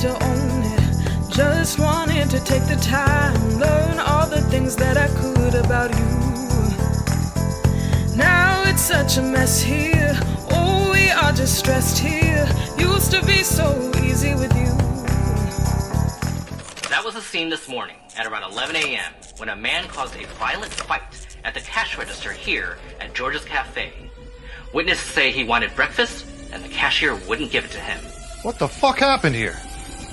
to own it. Just wanted to take the time, learn all the things that I could about you. Now it's such a mess here. Oh, we are just stressed here. Used to be so easy with you. That was a scene this morning at around 11 a.m. when a man caused a violent fight at the cash register here at George's Cafe. Witnesses say he wanted breakfast and the cashier wouldn't give it to him. What the fuck happened here?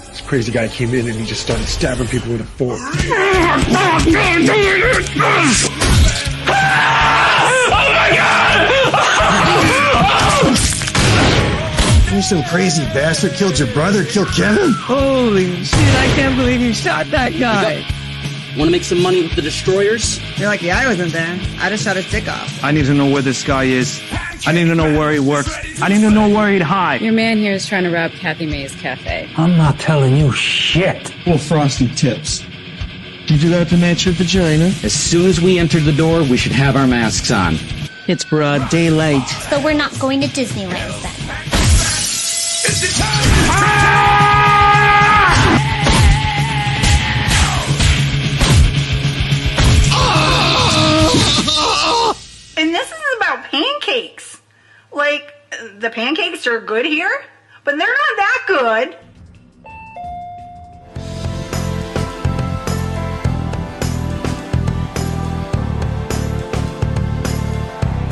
This crazy guy came in and he just started stabbing people with a fork. You some crazy bastard killed your brother, killed Kevin? Holy shit, I can't believe you shot that guy. Want to make some money with the destroyers? You're lucky I wasn't there. I just shot his dick off. I need to know where this guy is. I need to know where he works. I need to know where he'd hide. Your man here is trying to rob Kathy May's cafe. I'm not telling you shit. Little frosty tips. You do that to match your vagina? As soon as we enter the door, we should have our masks on. It's broad daylight. So we're not going to Disneyland then. It's the time! And this is about pancakes. Like, the pancakes are good here, but they're not that good.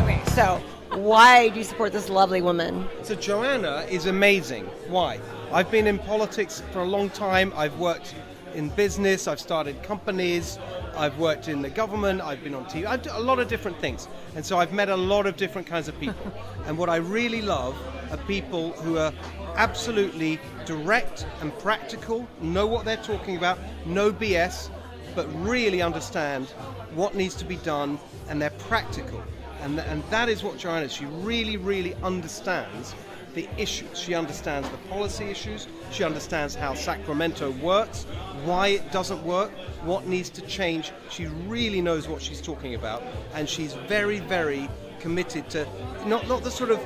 Okay, so why do you support this lovely woman? So Joanna is amazing. Why? I've been in politics for a long time. I've worked in business. I've started companies. I've worked in the government. I've been on TV. I've done a lot of different things. And so I've met a lot of different kinds of people. And what I really love are people who are absolutely direct and practical, know what they're talking about, no BS, but really understand what needs to be done, and they're practical. And that is what Joanna is. She really, really understands the issues. She understands the policy issues. She understands how Sacramento works, why it doesn't work, what needs to change. She really knows what she's talking about, and she's very, very committed to not the sort of,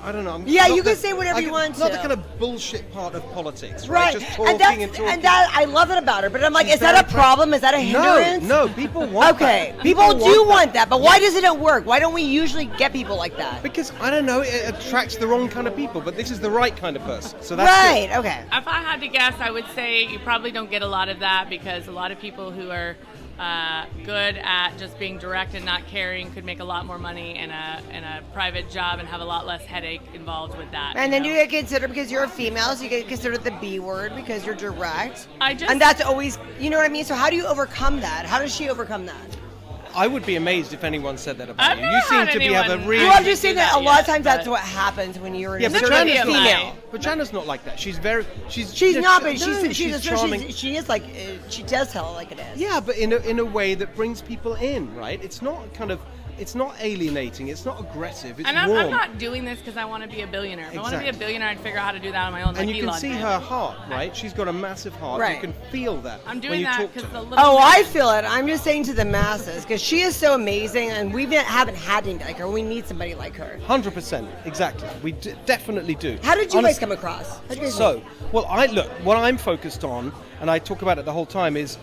I don't know. Yeah, you can say whatever you want to. Not the kind of bullshit part of politics, right? Just talking and talking. And that I love it about her. But I'm like, is that a problem? Is that a hindrance? No, people want that. Okay, people do want that. But why doesn't it work? Why don't we usually get people like that? Because, I don't know, it attracts the wrong kind of people. But this is the right kind of person. So that's right, good. Okay. If I had to guess, I would say you probably don't get a lot of that because a lot of people who are good at just being direct and not caring could make a lot more money in a private job and have a lot less headache involved with that. And then you get considered, because you're a female, so you get considered the B word because you're direct. And that's always, you know what I mean? So how do you overcome that? How does she overcome that? I would be amazed if anyone said that about you. You seem to have a really... Well, I'm just saying that a lot of times that's what happens when you're in a certain female. But Jana's not like that. She's very... She's not, but she's charming. She is like... She does tell it like it is. Yeah, but in a way that brings people in, right? It's not kind of... It's not alienating. It's not aggressive. It's warm. I'm not doing this because I want to be a billionaire. If I want to be a billionaire, I'd figure out how to do that on my own. And you can see her heart, right? She's got a massive heart. Right. You can feel that. I'm doing that because the little... Oh, I feel it. I'm just saying to the masses because she is so amazing, and we haven't had anybody like her. We need somebody like her. 100%, exactly. We definitely do. How did you guys come across? What I'm focused on, and I talk about it the whole time, is,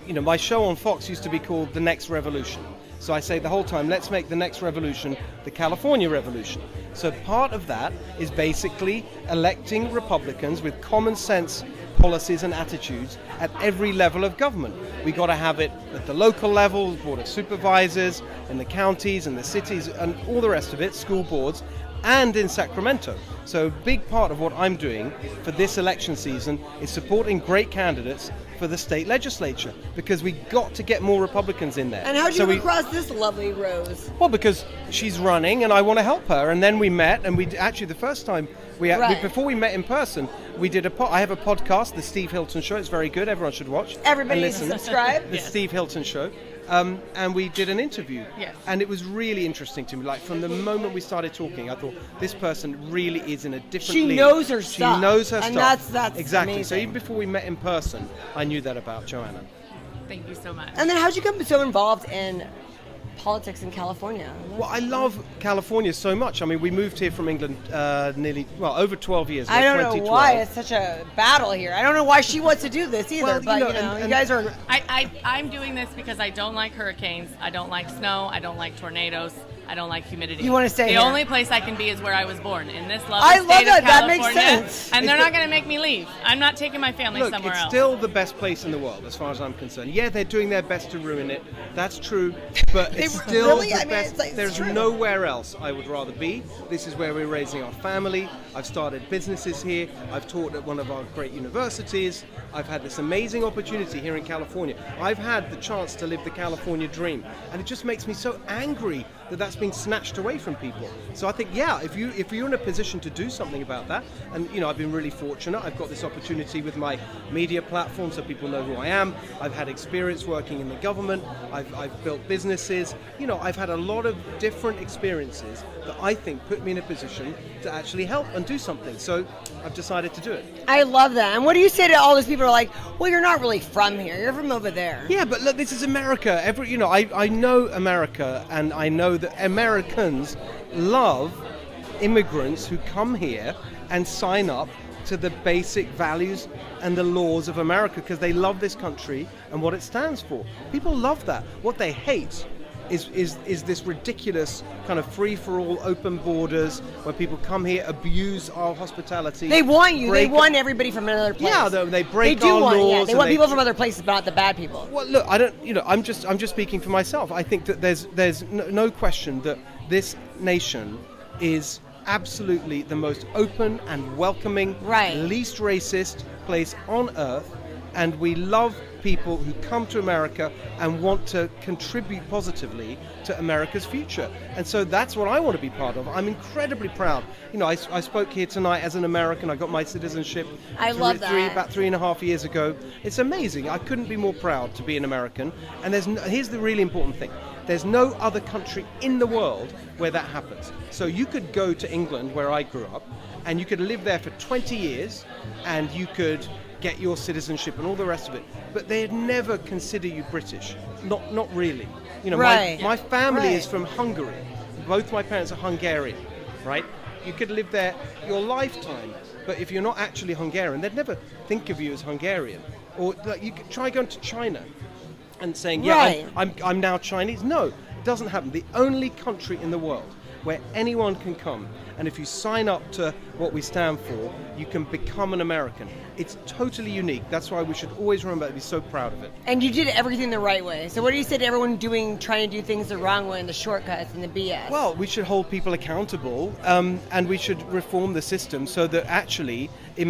my show on Fox used to be called The Next Revolution. So I say the whole time, let's make the next revolution the California Revolution. So part of that is basically electing Republicans with common sense policies and attitudes at every level of government. We got to have it at the local level, board of supervisors, in the counties and the cities and all the rest of it, school boards, and in Sacramento. So a big part of what I'm doing for this election season is supporting great candidates for the state legislature, because we got to get more Republicans in there. And how did you come across this lovely Rose? Well, because she's running and I want to help her. And then we met, and we actually the first time before we met in person, we did I have a podcast, the Steve Hilton Show. It's very good. Everyone should watch. Everybody listen. Subscribe. The Steve Hilton Show. And we did an interview. Yes. And it was really interesting to me. Like, from the moment we started talking, I thought, this person really is in a different league. She knows her stuff. She knows her and stuff. That's exactly. amazing. So even before we met in person, I knew that about Joanna. Thank you so much. And then how'd you become so involved in politics in California? Well, I love California so much. I mean, we moved here from England over 12 years ago. I don't know why it's such a battle here. I don't know why she wants to do this either. Well, but you guys are. I'm doing this because I don't like hurricanes. I don't like snow. I don't like tornadoes. I don't like humidity. You want to stay The here? only place I can be is where I was born, in this lovely I love state that. of That makes California. sense. And they're not going to make me leave. I'm not taking my family Look, somewhere it's else. still the best place in the world, as far as I'm concerned. Yeah, they're doing their best to ruin it. That's true, but it's still the best. There's true. nowhere else I would rather be. This is where we're raising our family. I've started businesses here. I've taught at one of our great universities. I've had this amazing opportunity here in California. I've had the chance to live the California dream, and it just makes me so angry that that's being snatched away from people. So I think, yeah, if you're in a position to do something about that, and I've been really fortunate. I've got this opportunity with my media platform, so people know who I am. I've had experience working in the government. I've built businesses. I've had a lot of different experiences that I think put me in a position to actually help and do something. So I've decided to do it. I love that. And what do you say to all those people who are like, well, you're not really from here. You're from over there. Yeah, but look, this is America. I know America, and I know that Americans love immigrants who come here and sign up to the basic values and the laws of America because they love this country and what it stands for. People love that. What they hate is this ridiculous kind of free-for-all open borders where people come here, abuse our hospitality. They want you. They want everybody from another place. Yeah, they break our laws. Yeah, they want people from other places, but not the bad people. Well, look, I don't. I'm just speaking for myself. I think that there's no question that this nation is absolutely the most open and welcoming, least racist place on earth, and we love people who come to America and want to contribute positively to America's future. And so that's what I want to be part of. I'm incredibly proud. I spoke here tonight as an American. I got my citizenship love that. about 3.5 years ago. It's amazing. I couldn't be more proud to be an American. And here's the really important thing. There's no other country in the world where that happens. So you could go to England, where I grew up, and you could live there for 20 years, and you could get your citizenship and all the rest of it, but they'd never consider you British. Not really. My family is from Hungary. Both my parents are Hungarian, right? You could live there your lifetime, but if you're not actually Hungarian, they'd never think of you as Hungarian. Or you could try going to China and saying, I'm now Chinese. No, it doesn't happen. The only country in the world where anyone can come, and if you sign up to what we stand for, you can become an American. It's totally unique. That's why we should always remember and be so proud of it. And you did everything the right way. So what do you say to everyone trying to do things the wrong way and the shortcuts and the BS? Well, we should hold people accountable, and we should reform the system so that actually it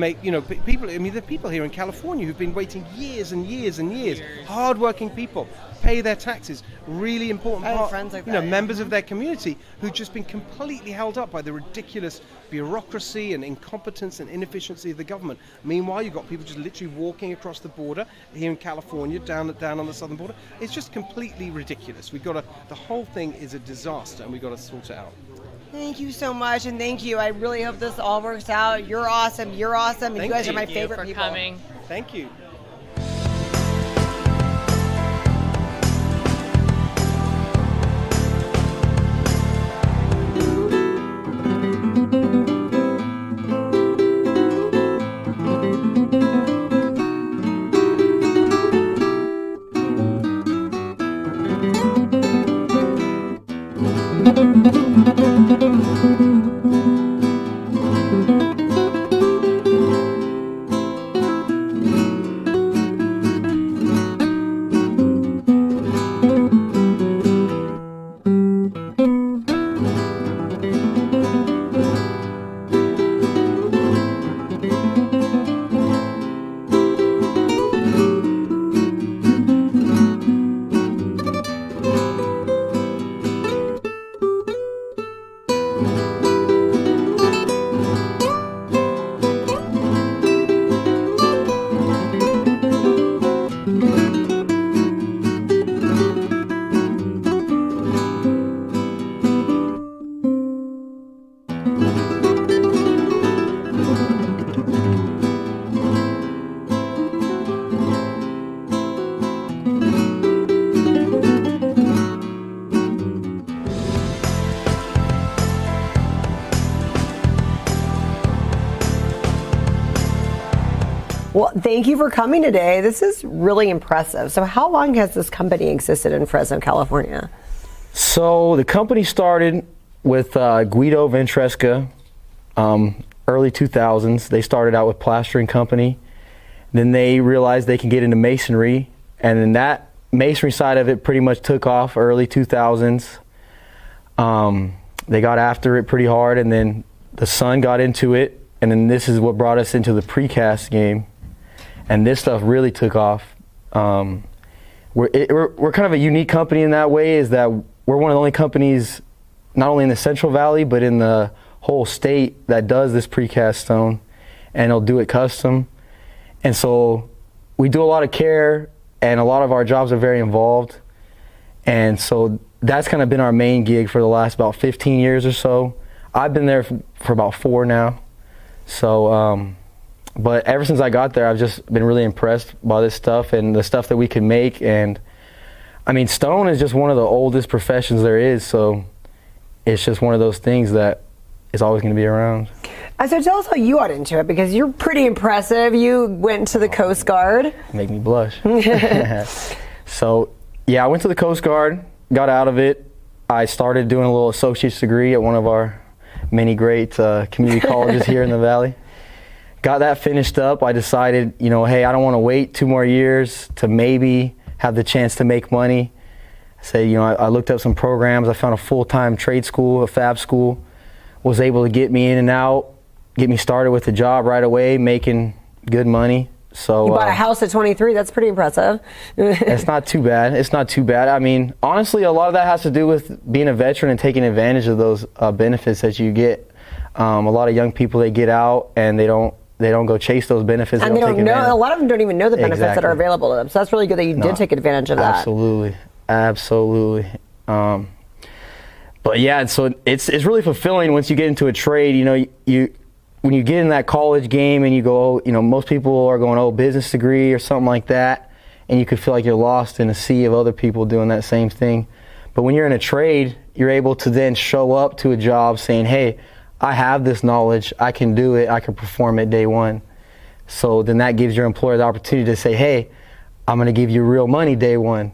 people. I mean, there are people here in California who've been waiting years and years and years. Hard-working people pay their taxes. Really important part. Friends like that, members of their community who've just been completely held up by the ridiculous bureaucracy and incompetence and inefficiency of the government. Meanwhile, you've got people just literally walking across the border here in California, down on the southern border. It's just completely ridiculous. The whole thing is a disaster, and we've got to sort it out. Thank you so much, and thank you. I really hope this all works out. You're awesome. You're awesome. And you guys are my favorite people. Thank you for coming. Thank you. Well, thank you for coming today. This is really impressive. So how long has this company existed in Fresno, California? So the company started with Guido Ventresca, early 2000s. They started out with plastering company. Then they realized they can get into masonry, and then that masonry side of it pretty much took off early 2000s. They got after it pretty hard, and then the son got into it, and then this is what brought us into the precast game, and this stuff really took off. We're kind of a unique company in that way, is that we're one of the only companies, not only in the Central Valley, but in the whole state that does this precast stone, and they'll do it custom. And so we do a lot of care, and a lot of our jobs are very involved. And so that's kind of been our main gig for the last about 15 years or so. I've been there for about 4 now. So, but ever since I got there, I've just been really impressed by this stuff and the stuff that we can make. And I mean, stone is just one of the oldest professions there is. So it's just one of those things that is always going to be around. So tell us how you got into it, because you're pretty impressive. You went to the Coast Guard. Make me blush. So, yeah, I went to the Coast Guard, got out of it. I started doing a little associate's degree at one of our many great community colleges here in the Valley. Got that finished up. I decided, you know, hey, I don't want to wait 2 more years to maybe have the chance to make money. I said, you know, I looked up some programs. I found a full-time trade school, a fab school, was able to get me in and out, get me started with a job right away, making good money. So you bought a house at 23. That's pretty impressive. It's not too bad. It's not too bad. I mean, honestly, a lot of that has to do with being a veteran and taking advantage of those benefits that you get. A lot of young people, they get out and they don't go chase those benefits. And they don't know. A lot of them don't even know the benefits that are available to them. So that's really good that you did take advantage of that. Absolutely. But yeah, so it's really fulfilling once you get into a trade. You know, when you get in that college game and you go, you know, most people are going, oh, business degree or something like that, and you could feel like you're lost in a sea of other people doing that same thing. But when you're in a trade, you're able to then show up to a job saying, hey, I have this knowledge, I can do it, I can perform it day one. So then that gives your employer the opportunity to say, hey, I'm going to give you real money day one,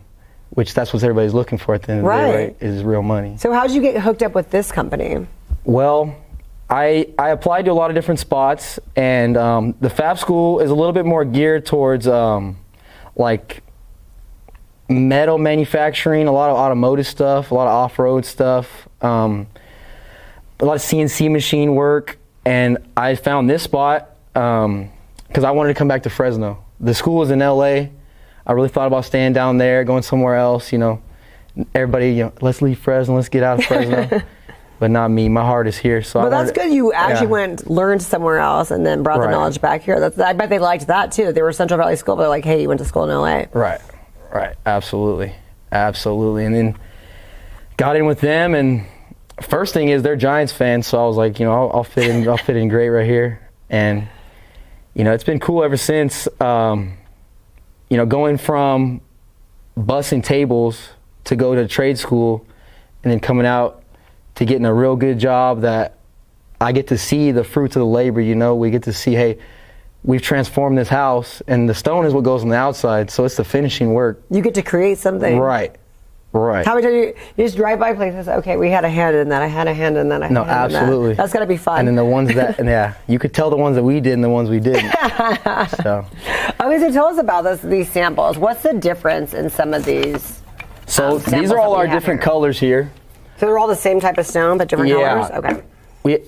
which that's what everybody's looking for at the end of the day, right? Is real money. So how did you get hooked up with this company? Well, I applied to a lot of different spots, and the fab school is a little bit more geared towards like metal manufacturing, a lot of automotive stuff, a lot of off-road stuff, a lot of CNC machine work. And I found this spot because I wanted to come back to Fresno. The school was in LA. I really thought about staying down there, going somewhere else, you know. Everybody, you know, let's leave Fresno, let's get out of Fresno. But not me. My heart is here. So well, that's good. You actually learned somewhere else and then brought the knowledge back here. I bet they liked that too. They were Central Valley School, but they're like, hey, you went to school in LA. Right. Absolutely. And then got in with them, and first thing is they're Giants fans, so I was like, you know, I'll fit in. I'll fit in great right here. And you know, it's been cool ever since. You know, going from bussing tables to go to trade school, and then coming out to getting a real good job that I get to see the fruits of the labor. You know, we get to see, hey, we've transformed this house, and the stone is what goes on the outside, so it's the finishing work. You get to create something. Right. How many times you just drive by places, okay, we had a hand in that, I had a hand in that, I had a hand in that. No, absolutely. That's got to be fun. And then the ones that, yeah, you could tell the ones that we did and the ones we didn't. So. Okay, so tell us about these samples. What's the difference in some of these? So these are all our different colors here. So they're all the same type of stone, but different colors? Okay.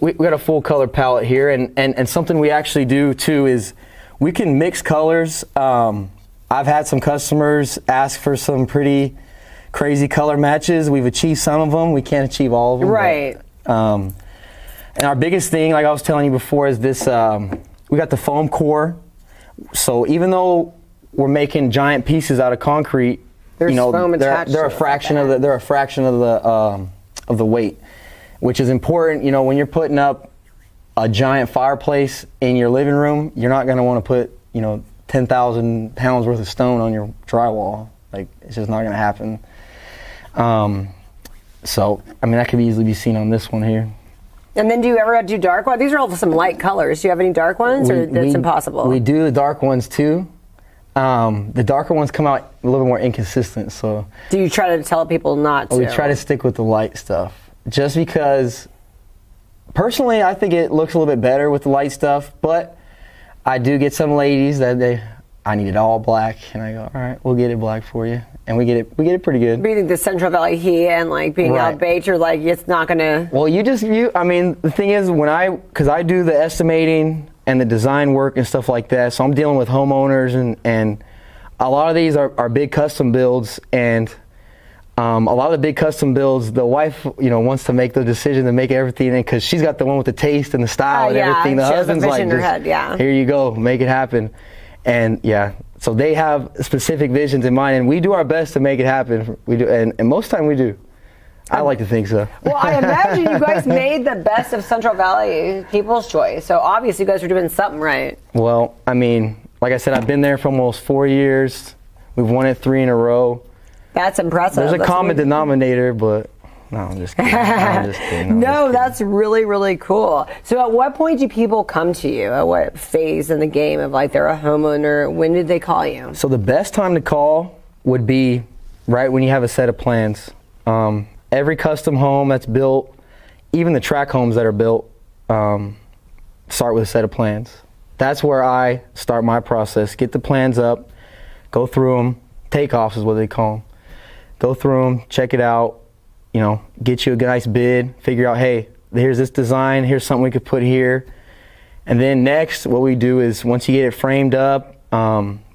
We got a full color palette here, and something we actually do too is we can mix colors. I've had some customers ask for some pretty crazy color matches. We've achieved some of them. We can't achieve all of them. Right. But, and our biggest thing, like I was telling you before, is this, we got the foam core. So even though we're making giant pieces out of concrete, there's you know, foam attached they're a fraction of the weight, which is important. You know, when you're putting up a giant fireplace in your living room, you're not going to want to put, you know, 10,000 pounds worth of stone on your drywall. Like, it's just not going to happen. So, I mean, that could easily be seen on this one here. And then do you ever do dark ones? These are all some light colors. Do you have any dark ones, or that's impossible? We do the dark ones too. The darker ones come out a little more inconsistent. So do you try to tell people not to? We try to stick with the light stuff, just because. Personally, I think it looks a little bit better with the light stuff, but I do get some ladies that I need it all black, and I go, all right, we'll get it black for you, and we get it pretty good. But you think the Central Valley heat and like being out baked, you're like, it's not gonna. Well, I mean, the thing is, because I do the estimating and the design work and stuff like that, so I'm dealing with homeowners, and a lot of these are big custom builds, and a lot of the big custom builds, the wife, wants to make the decision to make everything, because she's got the one with the taste and the style and everything. The husband's like, here you go, make it happen. And so they have specific visions in mind, and we do our best to make it happen. We do, and most of the time we do. I like to think so. Well, I imagine you guys made the best of Central Valley People's Choice, so obviously you guys are doing something right. Well, I mean, like I said, I've been there for almost 4 years. We've won it 3 in a row. That's impressive. There's a common denominator, but no, I'm just kidding. No, that's really, really cool. So at what point do people come to you? At what phase in the game of like they're a homeowner? When did they call you? So the best time to call would be right when you have a set of plans. Every custom home that's built, even the track homes that are built, start with a set of plans. That's where I start my process. Get the plans up, go through them. Takeoffs is what they call them. Go through them, check it out, get you a nice bid, figure out, hey, here's this design, here's something we could put here. And then next, what we do is once you get it framed up,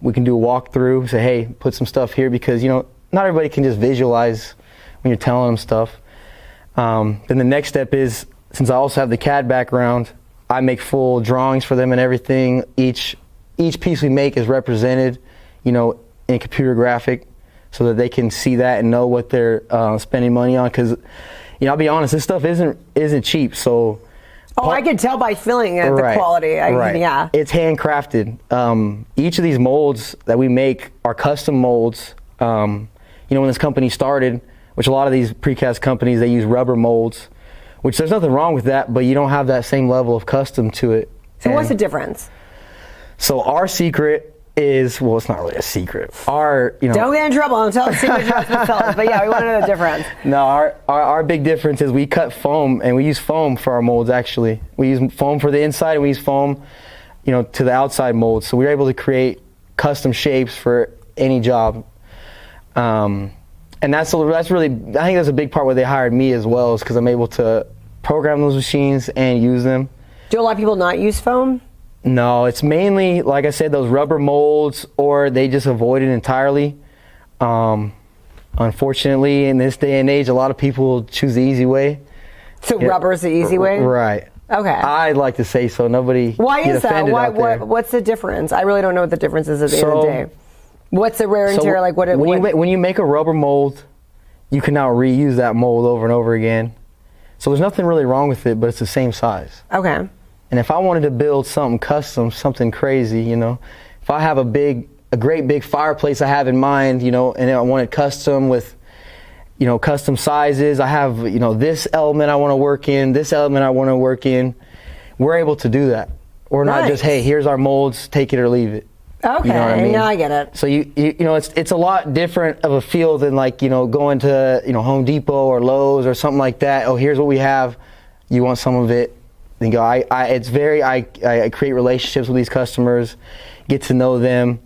we can do a walkthrough, say, hey, put some stuff here, because, not everybody can just visualize when you're telling them stuff. Then the next step is, since I also have the CAD background, I make full drawings for them and everything. Each piece we make is represented, in computer graphic, so that they can see that and know what they're spending money on. Because, I'll be honest, this stuff isn't cheap. So, I can tell by feeling it, the quality. Yeah, it's handcrafted. Each of these molds that we make are custom molds. When this company started, which a lot of these precast companies, they use rubber molds, which there's nothing wrong with that, but you don't have that same level of custom to it. So what's the difference? So our secret is, well, it's not really a secret. Don't get in trouble. I'm telling secret myself, but yeah, we want to know the difference. No, our big difference is we cut foam, and we use foam for our molds. Actually, we use foam for the inside, and we use foam, to the outside molds. So we're able to create custom shapes for any job. And that's really, I think that's a big part where they hired me as well, is because I'm able to program those machines and use them. Do a lot of people not use foam? No, it's mainly, like I said, those rubber molds, or they just avoid it entirely. Unfortunately, in this day and age, a lot of people choose the easy way. So rubber is the easy way? Right. Okay. I'd like to say so. Nobody Why get is that? What's the difference? I really don't know what the difference is at the end of the day. What's the wear and tear? When you make a rubber mold, you can now reuse that mold over and over again. So there's nothing really wrong with it, but it's the same size. Okay. And if I wanted to build something custom, something crazy, if I have a great big fireplace I have in mind, and I want it custom with, custom sizes. I have, this element I want to work in, this element I want to work in. We're able to do that. We're not just, hey, here's our molds, take it or leave it. Okay, you know what I mean? Now I get it. So it's a lot different of a feel than going to Home Depot or Lowe's or something like that. Oh, here's what we have. You want some of it? Then go. I create relationships with these customers, get to know them.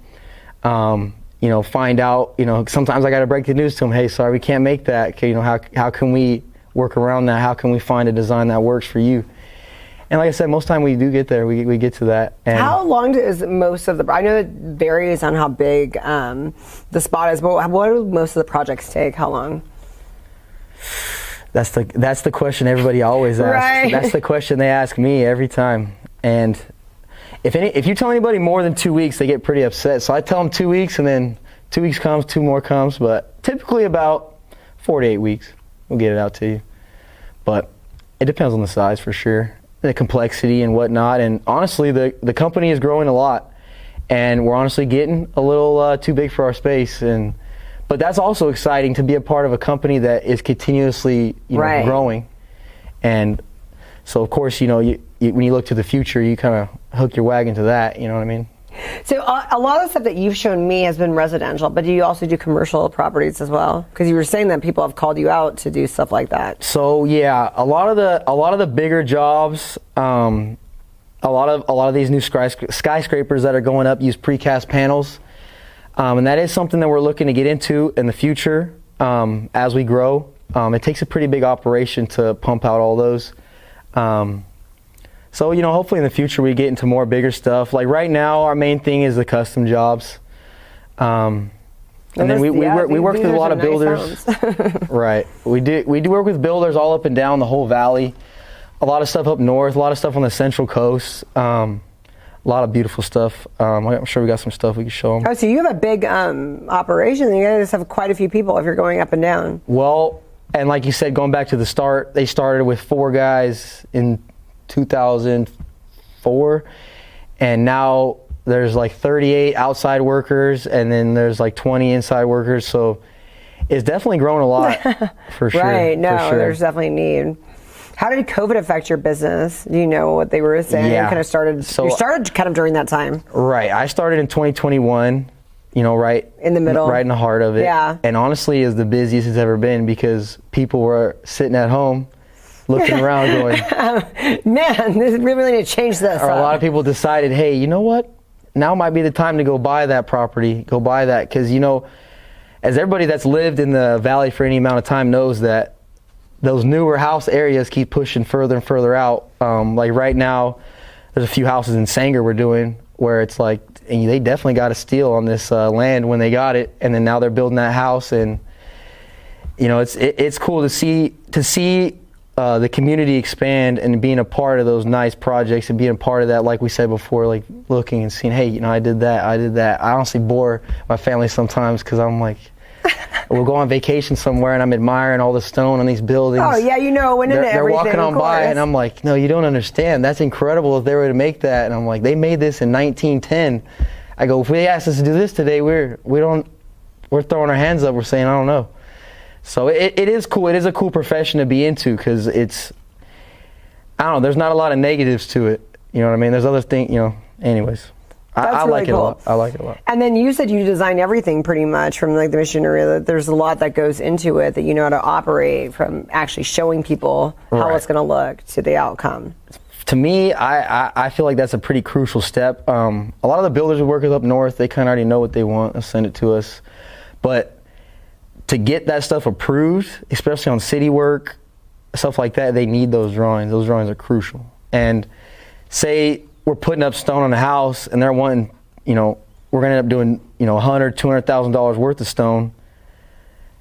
Find out. Sometimes I got to break the news to them. Hey, sorry, we can't make that. Okay, how can we work around that? How can we find a design that works for you? And like I said, most of the time we do get there. We get to that. And how long is most of the? I know it varies on how big the spot is, but what do most of the projects take? How long? That's the question everybody always asks. Right. That's the question they ask me every time. And if you tell anybody more than 2 weeks, they get pretty upset. So I tell them 2 weeks, and then 2 weeks comes, 2 more comes. But typically about 4 to 8 weeks, we'll get it out to you. But it depends on the size for sure, the complexity and whatnot. And honestly, the company is growing a lot, and we're honestly getting a little too big for our space. But that's also exciting, to be a part of a company that is continuously growing. And So of course, when you look to the future, you kind of hook your wagon to that. You know what I mean? So a lot of the stuff that you've shown me has been residential, but do you also do commercial properties as well? Because you were saying that people have called you out to do stuff like that. So yeah, a lot of the bigger jobs, a lot of these new skyscrapers that are going up use precast panels, and that is something that we're looking to get into in the future as we grow. It takes a pretty big operation to pump out all those. So, hopefully in the future we get into more bigger stuff. Like right now, our main thing is the custom jobs. And then we work with a lot of builders. Right. We do work with builders all up and down the whole valley. A lot of stuff up north, a lot of stuff on the Central Coast. A lot of beautiful stuff. I'm sure we got some stuff we can show them. Oh, so you have a big operation. You guys have quite a few people if you're going up and down. Well, and like you said, going back to the start, they started with 4 guys in 2004, and now there's like 38 outside workers, and then there's like 20 inside workers. So it's definitely grown a lot, for sure. Right, no, for sure. There's definitely need. How did COVID affect your business? Do you know what they were saying? Yeah. You started kind of during that time. Right, I started in 2021, right in the middle, right in the heart of it. Yeah. And honestly, is the busiest it's ever been because people were sitting at home looking around going, man, we really need to change this. Or a lot of people decided, hey, you know what? Now might be the time to go buy that property, go buy that. Because, as everybody that's lived in the valley for any amount of time knows that those newer house areas keep pushing further and further out. Like right now, there's a few houses in Sanger we're doing where it's like, and they definitely got a steal on this land when they got it. And then now they're building that house. And, it's cool to see the community expand and being a part of those nice projects and being a part of that, like we said before, like looking and seeing, hey, I did that. I honestly bore my family sometimes because I'm like, we'll go on vacation somewhere and I'm admiring all the stone on these buildings. Oh, yeah, they're walking on by and I'm like, no, you don't understand. That's incredible if they were to make that. And I'm like, they made this in 1910. I go, if they asked us to do this today, we're throwing our hands up. We're saying, I don't know. So it is cool. It is a cool profession to be into because it's, I don't know, there's not a lot of negatives to it. You know what I mean? There's other things, anyways. I like it a lot. I like it a lot. And then you said you design everything pretty much from like the machinery. That there's a lot that goes into it that you know how to operate, from actually showing people how it's going to look to the outcome. To me, I feel like that's a pretty crucial step. A lot of the builders we work with up north, they kind of already know what they want and send it to us. But to get that stuff approved, especially on city work, stuff like that, they need those drawings. Those drawings are crucial. And say we're putting up stone on a house and they're wanting, we're going to end up doing, $100,000, $200,000 worth of stone.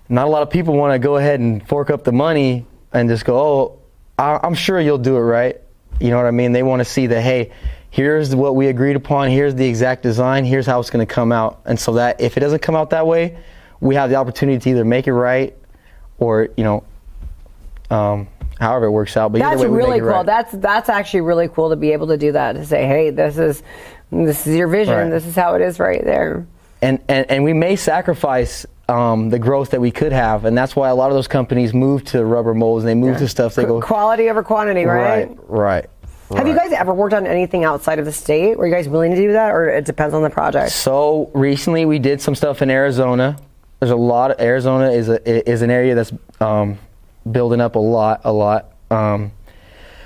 Not a lot of people want to go ahead and fork up the money and just go, oh, I'm sure you'll do it right. You know what I mean? They want to see that, hey, here's what we agreed upon. Here's the exact design. Here's how it's going to come out. And so that if it doesn't come out that way, we have the opportunity to either make it right or, however it works out. But that's either way, really cool. Right. That's actually really cool to be able to do that, to say, hey, this is your vision. Right. This is how it is right there. And we may sacrifice the growth that we could have, and that's why a lot of those companies move to rubber molds and they move to stuff. They go quality over quantity, right? Right. Have you guys ever worked on anything outside of the state? Were you guys willing to do that, or it depends on the project? So recently we did some stuff in Arizona. There's a lot of Arizona is an area that's building up a lot.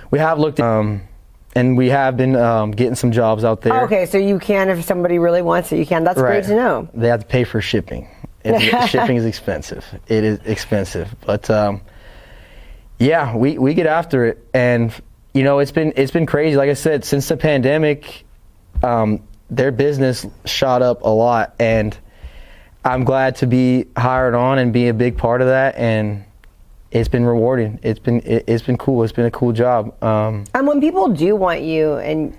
We have looked and we have been getting some jobs out there. Okay, so you can, if somebody really wants it, you can. That's great to know. They have to pay for shipping. Shipping is expensive. It is expensive, but yeah, we get after it, and it's been crazy. Like I said, since the pandemic, their business shot up a lot, and I'm glad to be hired on and be a big part of that, and it's been rewarding. It's been cool. It's been a cool job. And when people do want you, and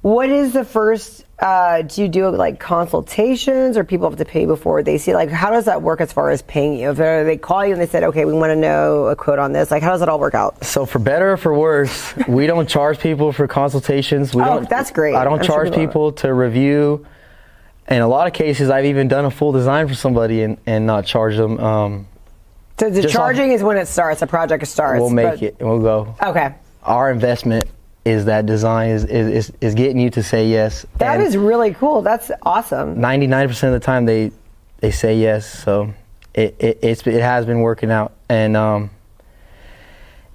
what is the first? Do you do like consultations, or people have to pay before they see? Like, how does that work as far as paying you? If they call you and they said, okay, we want to know a quote on this, like, how does it all work out? So for better or for worse, we don't charge people for consultations. That's great. I don't charge people to review. In a lot of cases, I've even done a full design for somebody and not charge them. So the charging is when it starts, the project starts. We'll make it. We'll go. Okay. our investment is that design is getting you to say yes. That is really cool. That's awesome. 99% of the time they say yes. So it has been working out. And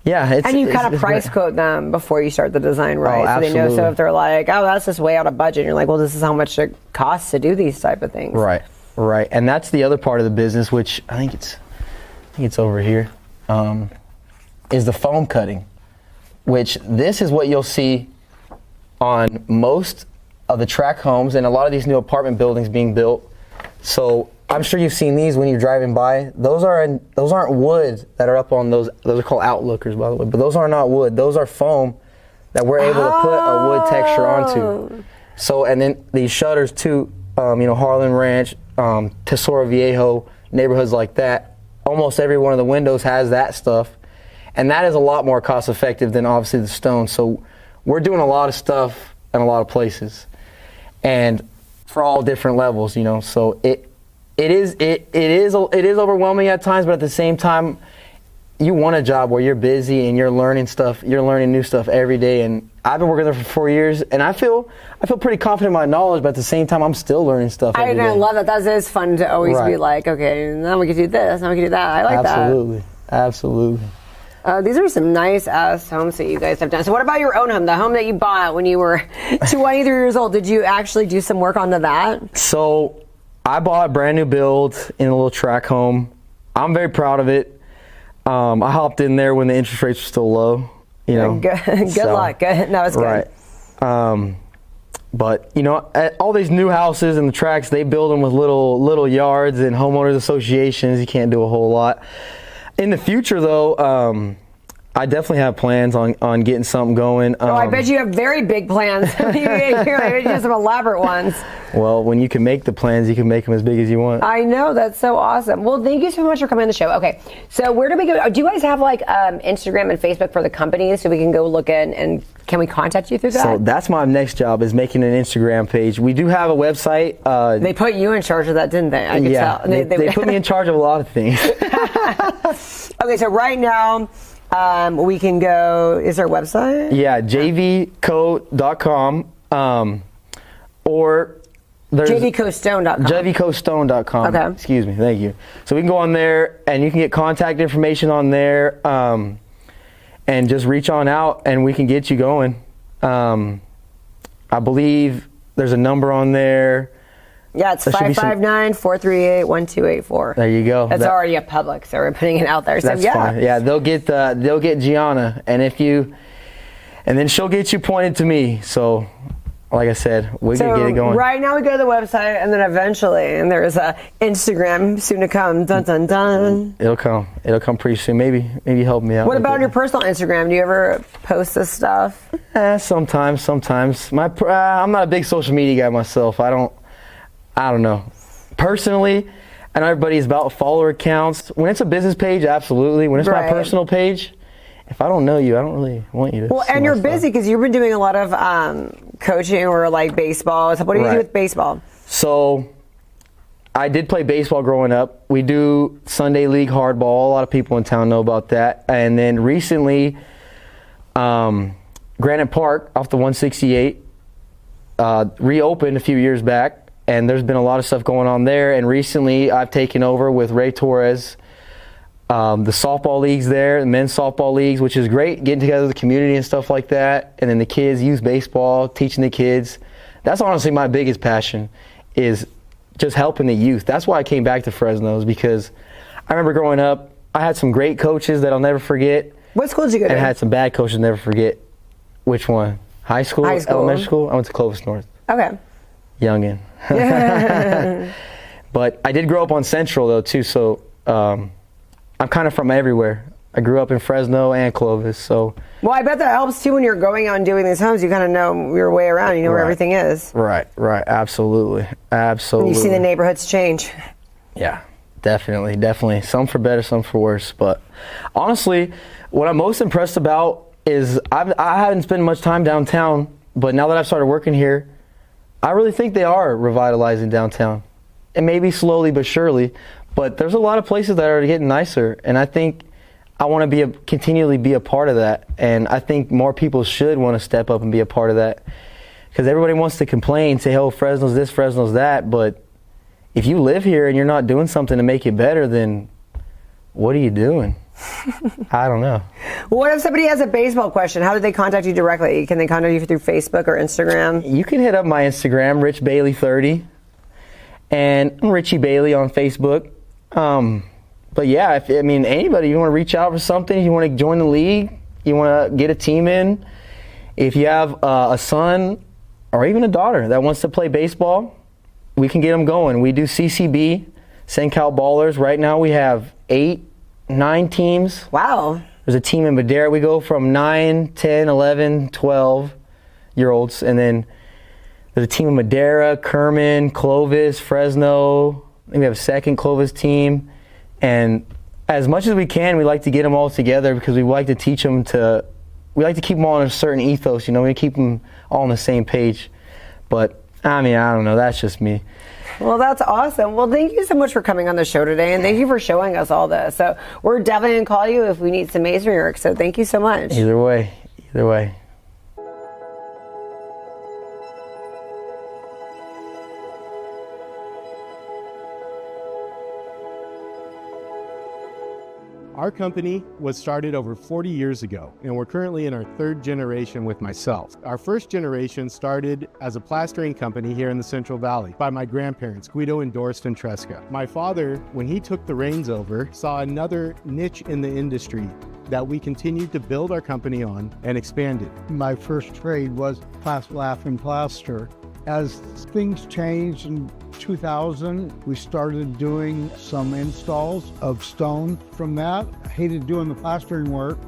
yeah, and you kind of price quote them before you start the design, right? So they know. So if they're like, oh, that's just way out of budget, and you're like, well, this is how much it costs to do these type of things. Right. And that's the other part of the business, which I think it's over here, is the foam cutting, which this is what you'll see on most of the tract homes and a lot of these new apartment buildings being built. So I'm sure you've seen these when you're driving by. Those aren't wood that are up on those. Those are called outlookers, by the way. But those are not wood. Those are foam that we're able to put a wood texture onto. So, and then these shutters too. Harlan Ranch, Tesoro Viejo, neighborhoods like that. Almost every one of the windows has that stuff, and that is a lot more cost effective than obviously the stone. So we're doing a lot of stuff in a lot of places, and for all different levels. So it is overwhelming at times, but at the same time, you want a job where you're busy and you're learning new stuff every day. And I've been working there for 4 years, and I feel pretty confident in my knowledge, but at the same time, I'm still learning stuff every day. I love that. That is fun to always be like, okay, now we can do this, now we can do that. I like that. Absolutely. These are some nice ass homes that you guys have done. So what about your own home, the home that you bought when you were 23 years old? Did you actually do some work onto that? So I bought a brand new build in a little tract home. I'm very proud of it. I hopped in there when the interest rates were still low. Good luck. That was good. Right. But all these new houses and the tracts, they build them with little yards and homeowners associations. You can't do a whole lot. In the future, though, I definitely have plans on getting something going. I bet you have very big plans. I bet you have some elaborate ones. Well, when you can make the plans, you can make them as big as you want. I know. That's so awesome. Well, thank you so much for coming on the show. Okay, so where do we go? Do you guys have Instagram and Facebook for the company so we can go look in, and can we contact you through that? So that's my next job, is making an Instagram page. We do have a website. They put you in charge of that, didn't they? I could tell. They put me in charge of a lot of things. Okay, so right now, we can go, is there a website? Yeah, jvco.com, or there's jvcostone.com. jvcostone.com. Okay. Excuse me, thank you. So we can go on there, and you can get contact information on there, and just reach on out, and we can get you going. I believe there's a number on there. Yeah, it's 559-438-1284. There you go. That's already a public, so we're putting it out there. So that's fine. Yeah, they'll get Gianna, and then she'll get you pointed to me. So, like I said, we can get it going. Right now we go to the website, and then eventually, and there's a Instagram soon to come. Dun dun dun. It'll come pretty soon. Maybe help me out. What about your personal Instagram? Do you ever post this stuff? Sometimes. I'm not a big social media guy myself. I don't know. Personally, I know everybody is about follower counts. When it's a business page, absolutely. When it's my personal page, if I don't know you, I don't really want you to. Well, and you're busy because you've been doing a lot of coaching or baseball. So what do you do with baseball? So I did play baseball growing up. We do Sunday League hardball. A lot of people in town know about that. And then recently, Granite Park off the 168 reopened a few years back. And there's been a lot of stuff going on there. And recently, I've taken over with Ray Torres, the softball leagues there, the men's softball leagues, which is great, getting together with the community and stuff like that. And then the kids, youth baseball, teaching the kids. That's honestly my biggest passion, is just helping the youth. That's why I came back to Fresno's, because I remember growing up, I had some great coaches that I'll never forget. What school did you go to? And I had some bad coaches I'll never forget. Which one? High school? Elementary school? I went to Clovis North. Okay. Youngin. But I did grow up on Central, though, too, so I'm kind of from everywhere. I grew up in Fresno and Clovis, so. Well, I bet that helps, too, when you're going out and doing these homes. You kind of know your way around. You know where everything is. Right. Absolutely. And you see the neighborhoods change. Yeah, definitely. Some for better, some for worse. But honestly, what I'm most impressed about is I haven't spent much time downtown, but now that I've started working here, I really think they are revitalizing downtown. And maybe slowly but surely, but there's a lot of places that are getting nicer. And I think I want to continually be a part of that, and I think more people should want to step up and be a part of that, because everybody wants to complain, say, oh, Fresno's this, Fresno's that, but if you live here and you're not doing something to make it better, then what are you doing? I don't know. What if somebody has a baseball question? How do they contact you directly? Can they contact you through Facebook or Instagram? You can hit up my Instagram, RichBailey30, and I'm Richie Bailey on Facebook. But yeah, anybody, you want to reach out for something, you want to join the league, you want to get a team in, if you have a son or even a daughter that wants to play baseball, we can get them going. We do CCB, SenCal Ballers. Right now we have 9 teams. Wow. There's a team in Madera. We go from 9, 10, 11, 12-year-olds. And then there's a team in Madera, Kerman, Clovis, Fresno. I think we have a second Clovis team. And as much as we can, we like to get them all together because we like to teach them we like to keep them all in a certain ethos, we keep them all on the same page. But, I don't know. That's just me. Well, that's awesome. Well, thank you so much for coming on the show today, and thank you for showing us all this. So we're definitely going to call you if we need some masonry work, so thank you so much. Either way. Our company was started over 40 years ago, and we're currently in our 3rd generation with myself. Our first generation started as a plastering company here in the Central Valley by my grandparents, Guido and Doris Ventresca. My father, when he took the reins over, saw another niche in the industry that we continued to build our company on and expand it. My first trade was laughing plaster. As things changed in 2000, we started doing some installs of stone. From that, I hated doing the plastering work,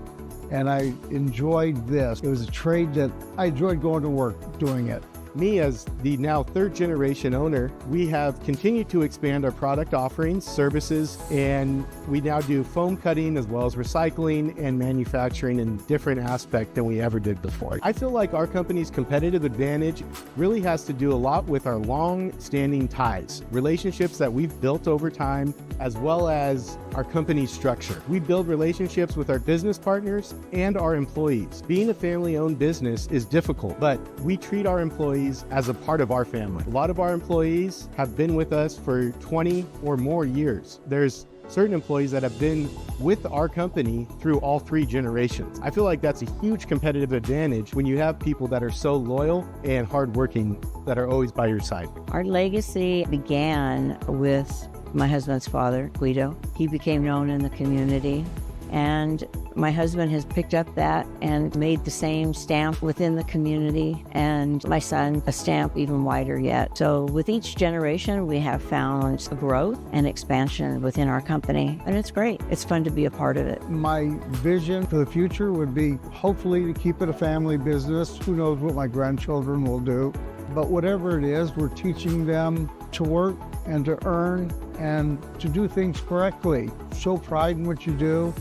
and I enjoyed this. It was a trade that I enjoyed going to work doing it. Me, as the now 3rd generation owner, we have continued to expand our product offerings, services, and we now do foam cutting as well as recycling and manufacturing in different aspects than we ever did before. I feel like our company's competitive advantage really has to do a lot with our long-standing ties, relationships that we've built over time, as well as our company's structure. We build relationships with our business partners and our employees. Being a family-owned business is difficult, but we treat our employees as a part of our family. A lot of our employees have been with us for 20 or more years. There's certain employees that have been with our company through all 3 generations. I feel like that's a huge competitive advantage when you have people that are so loyal and hardworking that are always by your side. Our legacy began with my husband's father, Guido. He became known in the community, and my husband has picked up that and made the same stamp within the community, and my son a stamp even wider yet. So with each generation, we have found a growth and expansion within our company, and it's great. It's fun to be a part of it. My vision for the future would be hopefully to keep it a family business. Who knows what my grandchildren will do. But whatever it is, we're teaching them to work and to earn and to do things correctly. Show pride in what you do.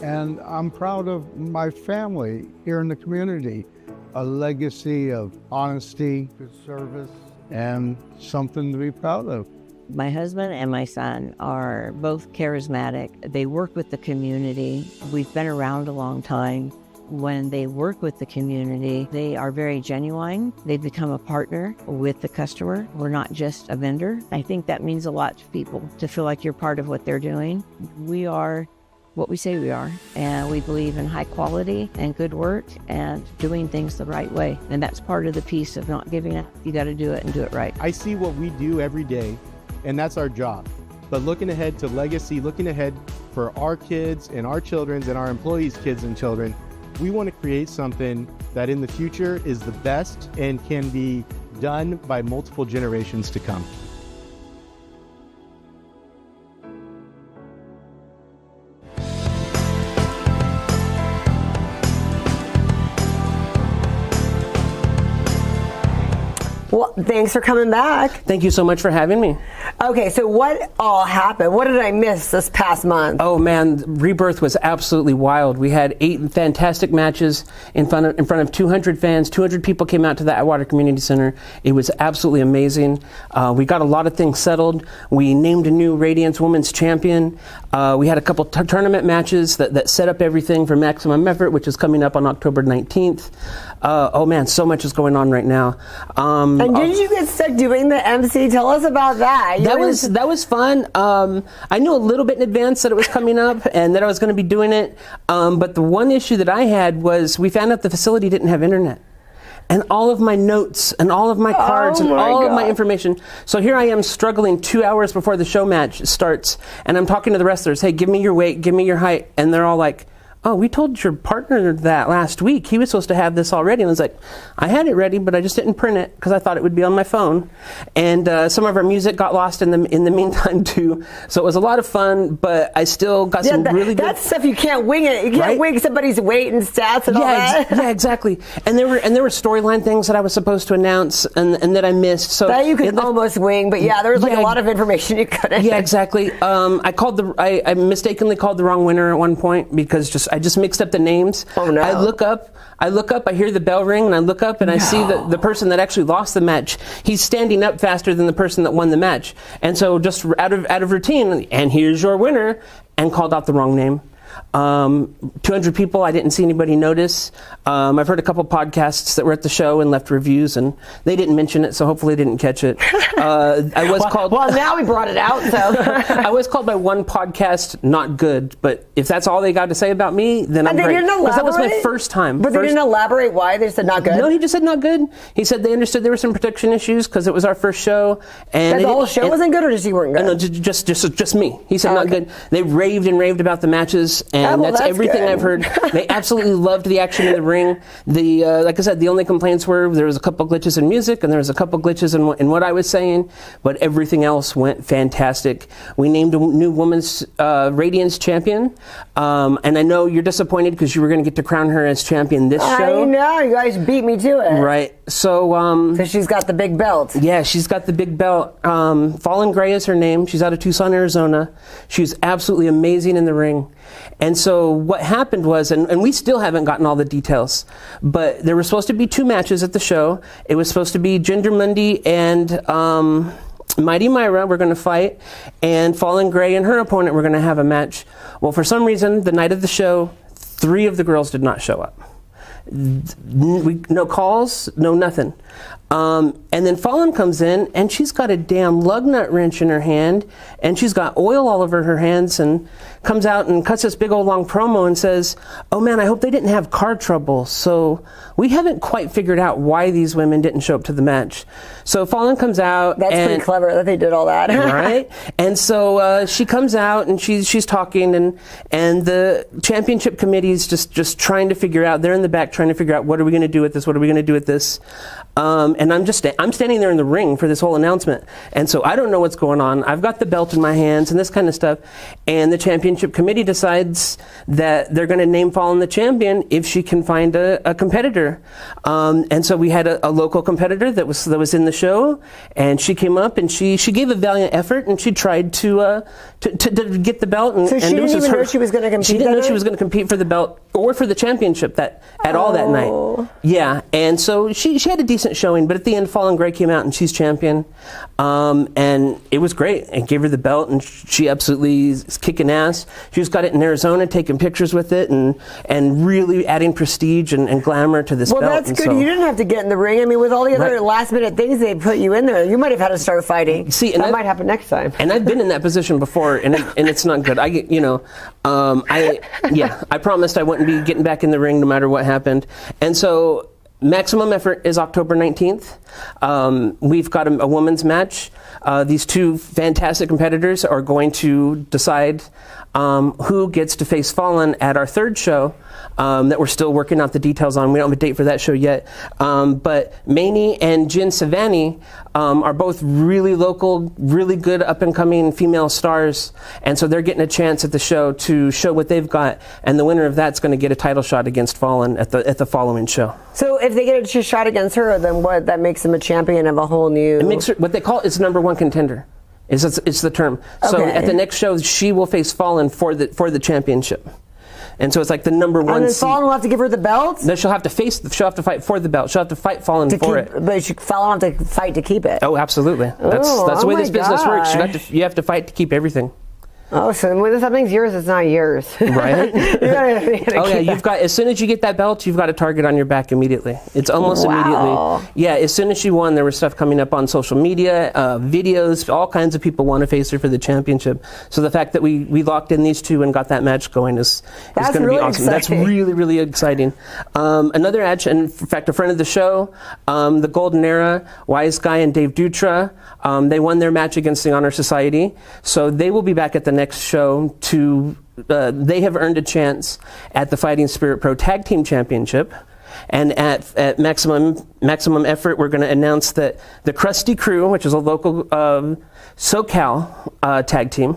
And I'm proud of my family here in the community. A legacy of honesty, good service, and something to be proud of. My husband and my son are both charismatic. They work with the community. We've been around a long time. When they work with the community, they are very genuine. They become a partner with the customer. We're not just a vendor. I think that means a lot to people, to feel like you're part of what they're doing. We are what we say we are, and we believe in high quality and good work and doing things the right way. And that's part of the piece of not giving up. You got to do it and do it right. I see what we do every day, and that's our job. But looking ahead to legacy, looking ahead for our kids and our children's and our employees' kids and children, we want to create something that in the future is the best and can be done by multiple generations to come. Well, thanks for coming back. Thank you so much for having me. Okay, so what all happened? What did I miss this past month? Oh man, Rebirth was absolutely wild. We had 8 fantastic matches in front of 200 fans. 200 people came out to the Atwater Community Center. It was absolutely amazing. We got a lot of things settled. We named a new Radiance Women's Champion. We had a couple tournament matches that set up everything for Maximum Effort, which is coming up on October 19th. Oh man, so much is going on right now. And did you get stuck doing the MC? Tell us about that. That was fun. I knew a little bit in advance that it was coming up and that I was going to be doing it. But the one issue that I had was we found out the facility didn't have internet. And all of my notes and all of my cards and all of my information. So here I am struggling 2 hours before the show match starts. And I'm talking to the wrestlers. Hey, give me your weight, give me your height. And they're all like, oh, we told your partner that last week. He was supposed to have this already. And I was like, I had it ready, but I just didn't print it because I thought it would be on my phone. And some of our music got lost in the meantime too. So it was a lot of fun, but I still got some really good... That's stuff you can't wing it. You can't wing somebody's weight and stats and all that. Yeah, exactly. And there were storyline things that I was supposed to announce and that I missed. So that you could almost wing, but yeah, there was like a lot of information you couldn't. Yeah, exactly. I mistakenly called the wrong winner at one point because I just mixed up the names. Oh no! I look up, I hear the bell ring, and I look up and I see the person that actually lost the match. He's standing up faster than the person that won the match, and so just out of routine, and here's your winner, and called out the wrong name. 200 people, I didn't see anybody notice. I've heard a couple podcasts that were at the show and left reviews, and they didn't mention it, so hopefully they didn't catch it. I was called... Well, now we brought it out, so... I was called by one podcast not good, but if that's all they got to say about me, then I'm great. Because that was my first time. But they didn't elaborate why? They said not good? No, he just said not good. He said they understood there were some production issues because it was our first show. And the whole show wasn't good, or just you weren't good? No, just me. He said not good. They raved and raved about the matches, and that's everything good. I've heard. They absolutely loved the action in the ring. Like I said, the only complaints were there was a couple glitches in music and there was a couple glitches in what I was saying, but everything else went fantastic. We named a new women's Radiance champion, and I know you're disappointed because you were going to get to crown her as champion this show. I know, you guys beat me to it. Right. So she's got the big belt. Yeah, she's got the big belt. Fallen Gray is her name. She's out of Tucson, Arizona. She's absolutely amazing in the ring. And so what happened was, and we still haven't gotten all the details, but there were supposed to be 2 matches at the show. It was supposed to be Ginger Mundy and Mighty Myra were going to fight, and Fallen Gray and her opponent were going to have a match. Well, for some reason, the night of the show, 3 of the girls did not show up. No calls, no nothing. And then Fallen comes in, and she's got a damn lug nut wrench in her hand, and she's got oil all over her hands, and comes out and cuts this big old long promo and says, oh man, I hope they didn't have car trouble. So we haven't quite figured out why these women didn't show up to the match. So Fallen comes out. That's pretty clever that they did all that. Right? And so she comes out and she's talking, and the championship committee's just trying to figure out, they're in the back trying to figure out, what are we going to do with this? What are we going to do with this? And I'm standing there in the ring for this whole announcement. And so I don't know what's going on. I've got the belt in my hands and this kind of stuff. And the championship committee decides that they're going to name Fallen the champion if she can find a competitor. And so we had a local competitor that was in the show, and she came up and she gave a valiant effort, and she tried to get the belt. And, so she didn't even know she was going to compete. She didn't know she was going to compete for the belt or for the championship at all that night. Yeah, and so she had a decent showing, but at the end, Fallen Gray came out and she's champion, and it was great. And gave her the belt, and she absolutely is kicking ass. She just got it in Arizona, taking pictures with it, and really adding prestige and glamour to this belt. Well, that's good. So, you didn't have to get in the ring. I mean, with all the other last minute things they put you in there, you might have had to start fighting. See, and that might happen next time. And I've been in that position before, and it's not good. I promised I wouldn't be getting back in the ring no matter what happened, and so. Maximum Effort is October 19th. We've got a women's match. These 2 fantastic competitors are going to decide who gets to face Fallen at our 3rd show that we're still working out the details on. We don't have a date for that show yet. But Maney and Jen Savani are both really local, really good up-and-coming female stars. And so they're getting a chance at the show to show what they've got. And the winner of that's going to get a title shot against Fallon at the following show. So if they get a shot against her, then what? That makes them a champion of a whole new... It makes her, what they call it, it's #1 contender. It's the term. So at the next show, she will face Fallon for the championship. And so it's like the #1 And then seed. Fallon will have to give her the belt? No, she'll have to fight for the belt. She'll have to fight Fallon for it. But Fallon will have to fight to keep it. Oh, absolutely. That's the way this business works. You have to fight to keep everything. Oh, so when something's yours, it's not yours. Right? Oh, yeah, you've got, as soon as you get that belt, you've got a target on your back immediately. It's almost immediately. Yeah, as soon as she won, there was stuff coming up on social media, videos, all kinds of people want to face her for the championship. So the fact that we locked in these two and got that match going is going to be awesome. That's really, really exciting. Another match, and in fact, a friend of the show, the Golden Era, Wise Guy and Dave Dutra, they won their match against the Honor Society. So they will be back at the next show to they have earned a chance at the Fighting Spirit Pro Tag Team Championship, and at maximum effort we're going to announce that the Krusty Crew, which is a local SoCal tag team,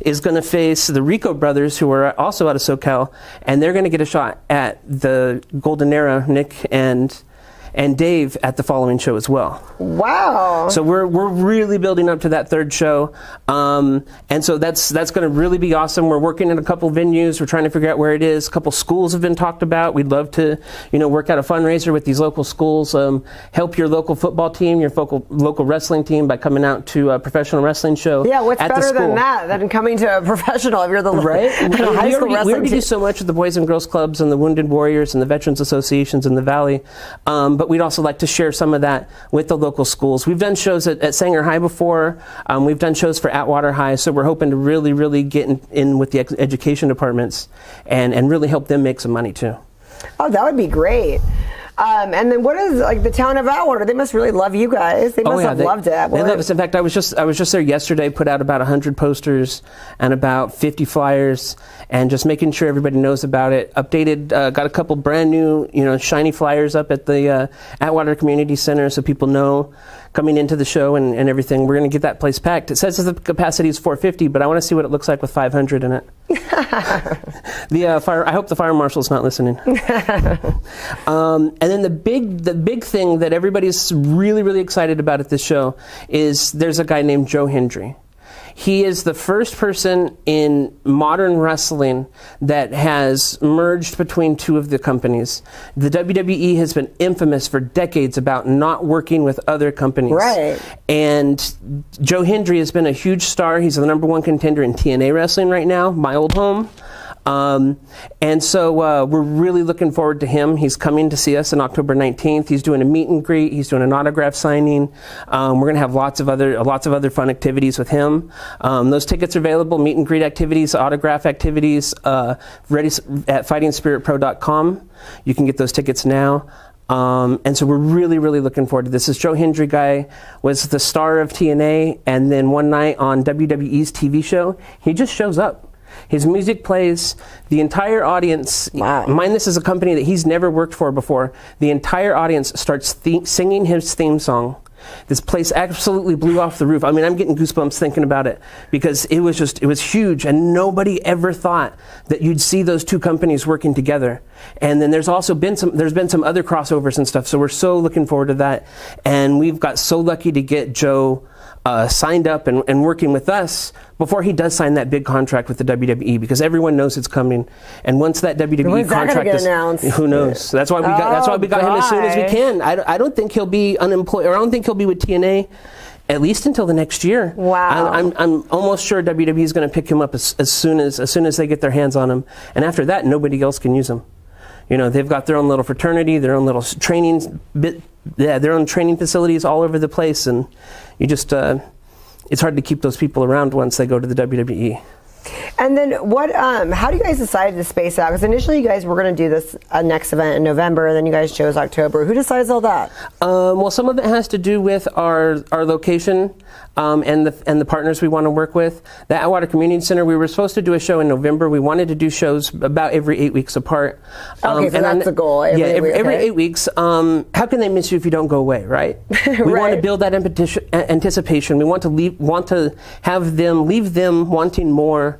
is going to face the Rico brothers, who are also out of SoCal, and they're going to get a shot at the Golden Era, Nick and Dave, at the following show as well. Wow! So we're really building up to that third show, and so that's going to really be awesome. We're working in a couple venues. We're trying to figure out where it is. A couple schools have been talked about. We'd love to, work out a fundraiser with these local schools. Help your local football team, your local wrestling team by coming out to a professional wrestling show. Yeah, what's at better the school. than that? Than coming to a professional if you're the right. high school wrestling we already do so much with the Boys and Girls Clubs and the Wounded Warriors and the Veterans Associations in the Valley, but we'd also like to share some of that with the local schools. We've done shows at Sanger High before. We've done shows for Atwater High, so we're hoping to really get in with the education departments and really help them make some money too. Oh, that would be great. And then what is the town of Atwater? They must really love you guys. They must have loved Atwater. They love us. In fact, I was just there yesterday, put out about 100 posters and about 50 flyers, and just making sure everybody knows about it. Updated, got a couple brand new, shiny flyers up at the Atwater Community Center, so people know coming into the show and everything. We're going to get that place packed. It says the capacity is 450, but I want to see what it looks like with 500 in it. I hope the fire marshal's not listening. And then the big thing that everybody's really excited about at this show is there's a guy named Joe Hendry. He is the first person in modern wrestling that has merged between two of the companies. The WWE has been infamous for decades about not working with other companies. Right. And Joe Hendry has been a huge star. He's the #1 contender in TNA wrestling right now, my old home. And so we're really looking forward to him. He's coming to see us on October 19th. He's doing a meet and greet. He's doing an autograph signing. We're going to have lots of other fun activities with him. Those tickets are available. Meet and greet activities, autograph activities, ready at fightingspiritpro.com. You can get those tickets now. And so we're really looking forward to this. This Joe Hendry guy was the star of TNA, and then one night on WWE's TV show, he just shows up. His music plays, the entire audience, mind this is a company that he's never worked for before, the entire audience starts singing his theme song. This place absolutely blew off the roof. I mean, I'm getting goosebumps thinking about it, because it was huge, and nobody ever thought that you'd see those two companies working together. And then there's been some other crossovers and stuff, so we're so looking forward to that. And we've got so lucky to get Joe signed up and working with us before he does sign that big contract with the WWE, because everyone knows it's coming. And once that WWE contract is announced, who knows? That's why we got him as soon as we can. I don't think he'll be unemployed, or I don't think he'll be with TNA at least until the next year. Wow. I'm almost sure WWE is going to pick him up as soon as they get their hands on him. And after that, nobody else can use him. They've got their own little fraternity, their own little their own training facilities all over the place, and you just it's hard to keep those people around once they go to the WWE. And then what? How do you guys decide to space out? Because initially you guys were going to do this next event in November, and then you guys chose October. Who decides all that? Well, some of it has to do with our location and the partners we want to work with. The Atwater Community Center, we were supposed to do a show in November. We wanted to do shows about every 8 weeks apart. Okay, so that's the goal. Every 8 weeks. How can they miss you if you don't go away, right? We want to build that anticipation. We want to have them leave them wanting more.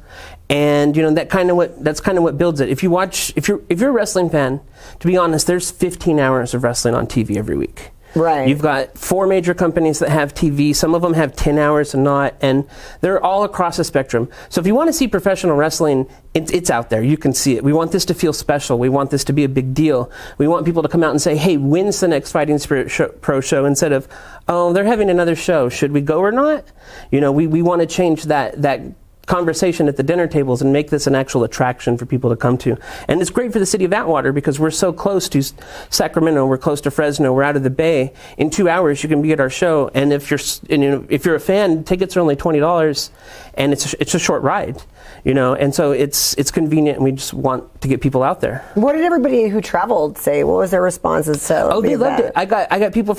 And that's kind of what builds it. If you're a wrestling fan, to be honest, there's 15 hours of wrestling on TV every week. Right. You've got 4 major companies that have TV. Some of them have 10 hours and not, and they're all across the spectrum. So if you want to see professional wrestling, it's out there. You can see it. We want this to feel special. We want this to be a big deal. We want people to come out and say, hey, when's the next Fighting Spirit Pro show? Instead of, oh, they're having another show. Should we go or not? We want to change that conversation at the dinner tables and make this an actual attraction for people to come to. And it's great for the city of Atwater because we're so close to Sacramento, we're close to Fresno, we're out of the Bay. In 2 hours you can be at our show, and if you're a fan, tickets are only $20, and it's a short ride. And so it's convenient, and we just want to get people out there. What did everybody who traveled say? What was their responses? They loved it. I had people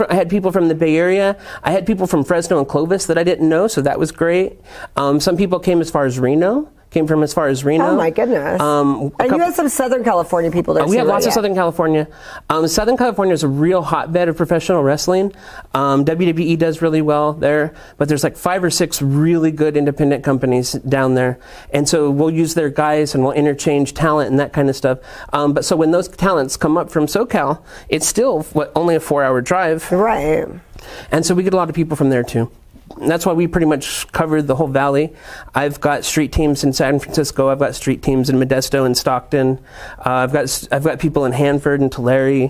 from the Bay Area. I had people from Fresno and Clovis that I didn't know, so that was great. Some people came as far as Reno. Oh my goodness. And you had some Southern California people there too. We have lots of Southern California. Southern California is a real hotbed of professional wrestling. WWE does really well there, but there's like 5 or 6 really good independent companies down there. And so we'll use their guys and we'll interchange talent and that kind of stuff. But so when those talents come up from SoCal, it's still only a 4-hour drive. Right. And so we get a lot of people from there too. And that's why we pretty much covered the whole valley. I've got street teams in San Francisco. I've got street teams in Modesto and Stockton. I've got people in Hanford and Tulare.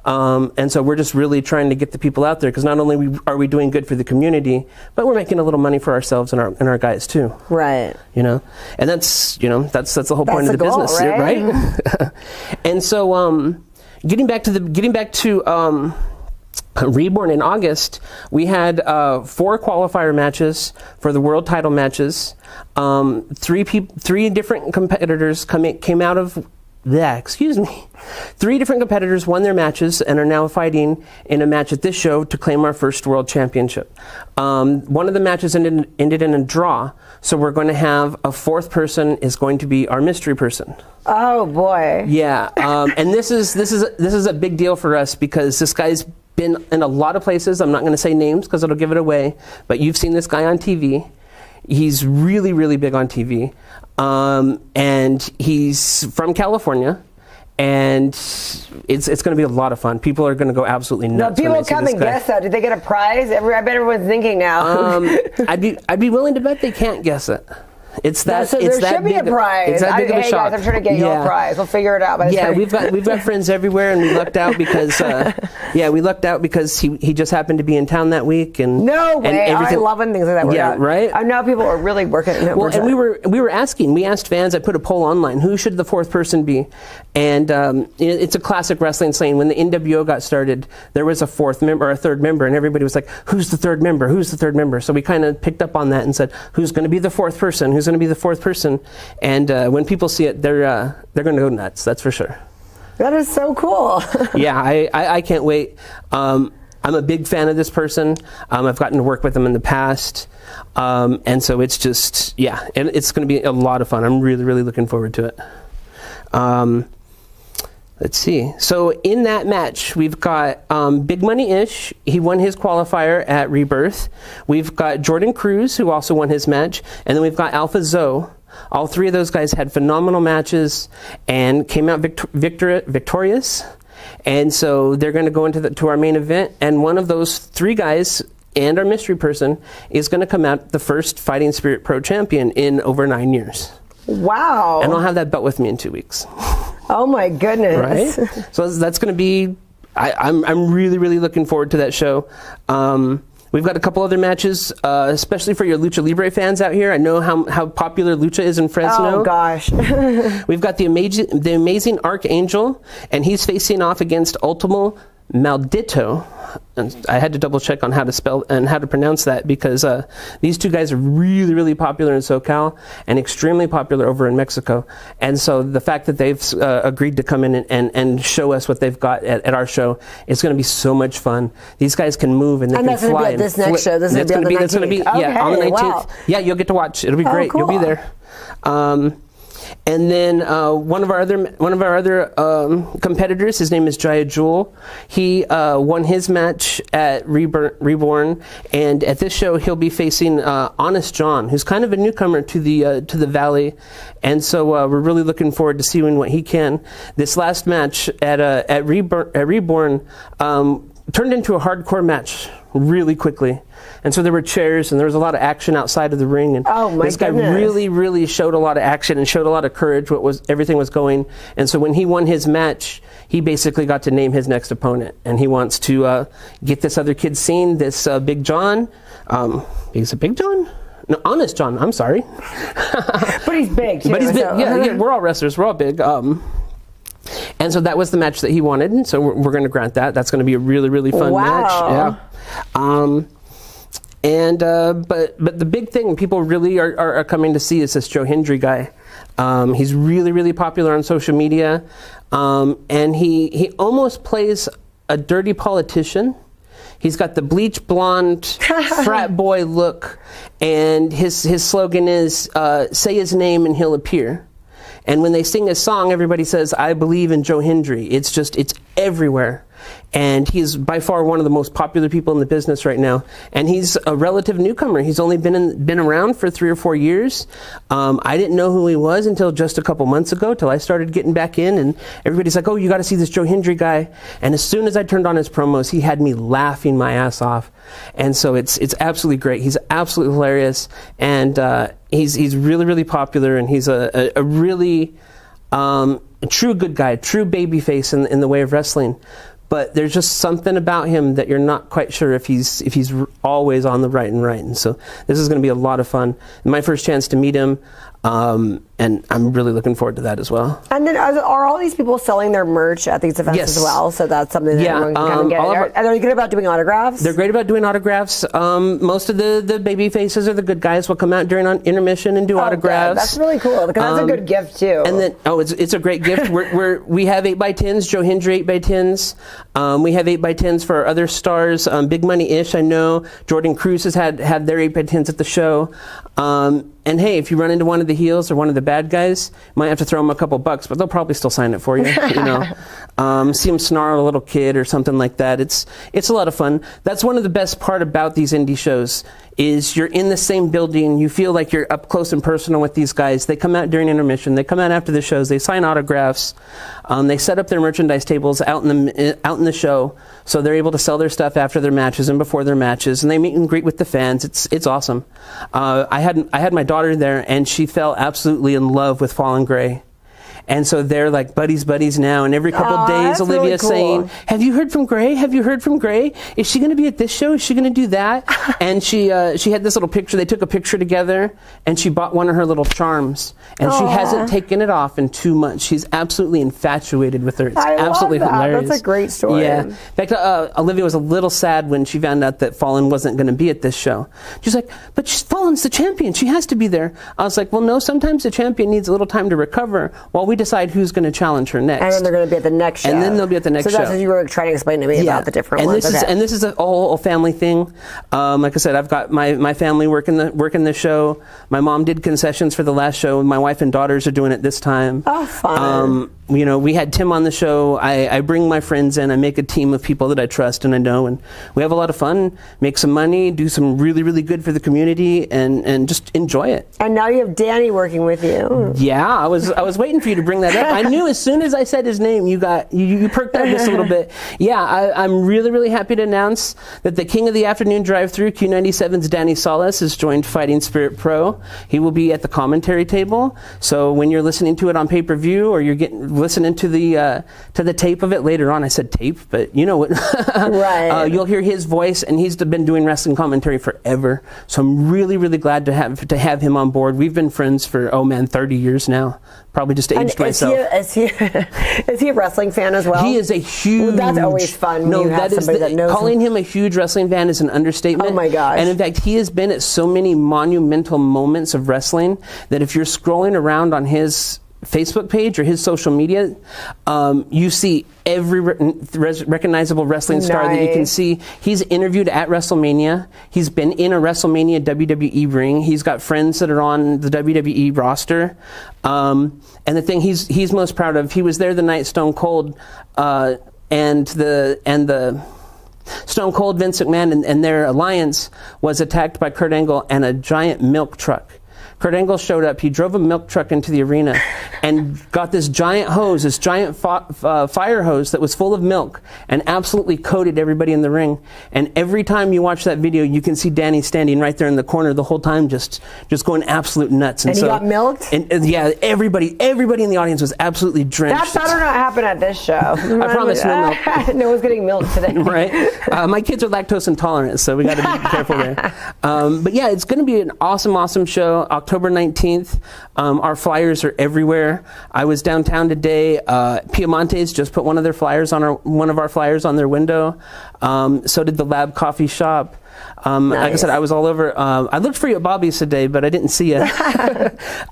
And so we're just really trying to get the people out there because not only are we doing good for the community, but we're making a little money for ourselves and our guys too. Right. And that's the whole point of the goal, business, right? And so getting back to Reborn in August, we had 4 qualifier matches for the world title matches. 3 different competitors came out of that. 3 different competitors won their matches and are now fighting in a match at this show to claim our first world championship. One of the matches ended in a draw, so we're going to have a 4th person is going to be our mystery person. Oh boy! Yeah, and this is a big deal for us because this guy's been in a lot of places. I'm not going to say names because it'll give it away, but you've seen this guy on TV. He's really, really big on TV. And he's from California. And it's going to be a lot of fun. People are going to go absolutely nuts. No, people come and guess that. Did they get a prize? I bet everyone's thinking now. I'd be willing to bet they can't guess it. It's that. So it's there that should be a prize. It's that big of a shock. Guys, I'm trying to get you a prize. We'll figure it out. We've got friends everywhere, and we lucked out because he just happened to be in town that week. And no way! And I love when things like that work out. Right. I know people are really working. Well, and we asked fans. I put a poll online. Who should the 4th person be? And it's a classic wrestling saying. When the NWO got started, there was a 4th member or a 3rd member, and everybody was like, "Who's the 3rd member? Who's the 3rd member?" So we kind of picked up on that and said, "Who's going to be the 4th person? Who's going to be the 4th person?" And when people see it, they're going to go nuts. That's for sure. That is so cool. Yeah, I can't wait. I'm a big fan of this person. I've gotten to work with him in the past. And so it's just, and it's going to be a lot of fun. I'm really, really looking forward to it. Let's see. So in that match, we've got Big Money Ish. He won his qualifier at Rebirth. We've got Jordan Cruz, who also won his match. And then we've got Alpha Zoe. All 3 of those guys had phenomenal matches and came out victorious. And so they're going to go into our main event. And one of those 3 guys and our mystery person is going to come out the first Fighting Spirit Pro champion in over 9 years. Wow. And I'll have that belt with me in 2 weeks. Oh my goodness. Right? So that's going to be, I'm really, really looking forward to that show. We've got a couple other matches, especially for your Lucha Libre fans out here. I know how popular Lucha is in Fresno. Oh gosh. We've got the amazing Archangel, and he's facing off against Ultimo Maldito. And I had to double check on how to spell and how to pronounce that because these two guys are really, really popular in SoCal and extremely popular over in Mexico. And so the fact that they've agreed to come in and show us what they've got at our show is going to be so much fun. These guys can move and they can fly. And that's going to be at this next show. This is going to be on the 19th. That's going to be, yeah, on the 19th. Wow. Yeah, you'll get to watch. It'll be great. Cool. You'll be there. And then one of our other competitors, his name is Jaya Jewel. He won his match at Reborn, and at this show he'll be facing Honest John, who's kind of a newcomer to the Valley, and so we're really looking forward to seeing what he can. This last match at Reborn turned into a hardcore match really quickly. And so there were chairs and there was a lot of action outside of the ring. And this guy really, really showed a lot of action and showed a lot of courage everything was going. And so when he won his match, he basically got to name his next opponent. And he wants to get this other kid seen, this Big John. He's a Big John? No, Honest John, I'm sorry. But he's big too. But he's big. Yeah, we're all wrestlers. We're all big. And so that was the match that he wanted. And so we're going to grant that. That's going to be a really, really fun match. Yeah. But the big thing people really are coming to see is this Joe Hendry guy. He's really, really popular on social media. And he almost plays a dirty politician. He's got the bleach blonde frat boy look. And his slogan is, say his name and he'll appear. And when they sing his song, everybody says, I believe in Joe Hendry. It's everywhere. And he's by far one of the most popular people in the business right now. And he's a relative newcomer. He's only been around for 3 or 4 years. I didn't know who he was until just a couple months ago, till I started getting back in. And everybody's like, oh, you got to see this Joe Hendry guy. And as soon as I turned on his promos, he had me laughing my ass off. And so it's absolutely great. He's absolutely hilarious. And he's really, really popular. And he's a really true good guy, true baby face in the way of wrestling. But there's just something about him that you're not quite sure if he's always on the right. And so this is going to be a lot of fun. My first chance to meet him, and I'm really looking forward to that as well. And then are all these people selling their merch at these events as well? So that's something that everyone can kind of get. Are they good about doing autographs? They're great about doing autographs. Most of the baby faces or the good guys will come out during intermission and do autographs. Good. That's really cool because that's a good gift too. And then it's a great gift. We have 8x10s, Joe Hendry 8x10s. We have 8x10s for our other stars. Big Money Ish, I know. Jordan Cruz has had their 8x10s at the show. And hey, if you run into one of the heels or one of the bad guys, you might have to throw them a couple bucks, but they'll probably still sign it for you. See them snarl a little kid or something like that. It's a lot of fun. That's one of the best part about these indie shows is you're in the same building. You feel like you're up close and personal with these guys. They come out during intermission. They come out after the shows. They sign autographs. They set up their merchandise tables out in the show, so they're able to sell their stuff after their matches and before their matches. And they meet and greet with the fans. It's awesome. I had my daughter there, and she fell absolutely in love with Fallen Gray. And so they're like buddies now. And every couple of days, Olivia's saying, have you heard from Gray? Have you heard from Gray? Is she going to be at this show? Is she going to do that? And she had this little picture. They took a picture together, and she bought one of her little charms. And she hasn't taken it off in 2 months. She's absolutely infatuated with her. It's absolutely hilarious. That's a great story. Yeah. In fact, Olivia was a little sad when she found out that Fallen wasn't going to be at this show. She's like, but Fallen's the champion. She has to be there. I was like, well, no, sometimes the champion needs a little time to recover while we decide who's going to challenge her next. And then they're going to be at the next show. And then they'll be at the next show. So that's what you were trying to explain to me about the different ones. And this is a whole family thing. Like I said, I've got my family working the show. My mom did concessions for the last show. My wife and daughters are doing it this time. Oh, fun. We had Tim on the show. I bring my friends in. I make a team of people that I trust and I know. And we have a lot of fun, make some money, do some really, really good for the community, and just enjoy it. And now you have Danny working with you. Yeah, I was waiting for you to bring that up. I knew as soon as I said his name, you perked up just a little bit. Yeah, I'm really, really happy to announce that the King of the Afternoon Drive-Thru, Q97's Danny Salas, has joined Fighting Spirit Pro. He will be at the commentary table. So when you're listening to it on pay-per-view or you're listening to the tape of it later on. I said tape, but you know what? Right. You'll hear his voice, and he's been doing wrestling commentary forever. So I'm really, really glad to have him on board. We've been friends for 30 years now. Probably just aged myself. Is he a wrestling fan as well? He is a huge. Well, that's always fun. When you have somebody that knows calling him a huge wrestling fan is an understatement. Oh my gosh! And in fact, he has been at so many monumental moments of wrestling that if you're scrolling around on his Facebook page or his social media, you see every recognizable wrestling star that you can see. He's interviewed at WrestleMania. He's been in a WrestleMania WWE ring. He's got friends that are on the WWE roster. And the thing he's most proud of, he was there the night Stone Cold and the Stone Cold, Vince McMahon, and their alliance was attacked by Kurt Angle and a giant milk truck. Kurt Angle showed up. He drove a milk truck into the arena and got this giant hose, this giant fire hose that was full of milk, and absolutely coated everybody in the ring. And every time you watch that video, you can see Danny standing right there in the corner the whole time, just going absolute nuts. And so, he got milked? And yeah, everybody in the audience was absolutely drenched. That better not happen at this show. I promise no milk. No one's getting milk today. Right? My kids are lactose intolerant, so we got to be careful there. But yeah, it's going to be an awesome show. October 19th. Our flyers are everywhere. I was downtown today. Piemonte's just put one of our flyers on their window. So did the Lab Coffee Shop. Nice. Like I said, I was all over. I looked for you at Bobby's today, but I didn't see you.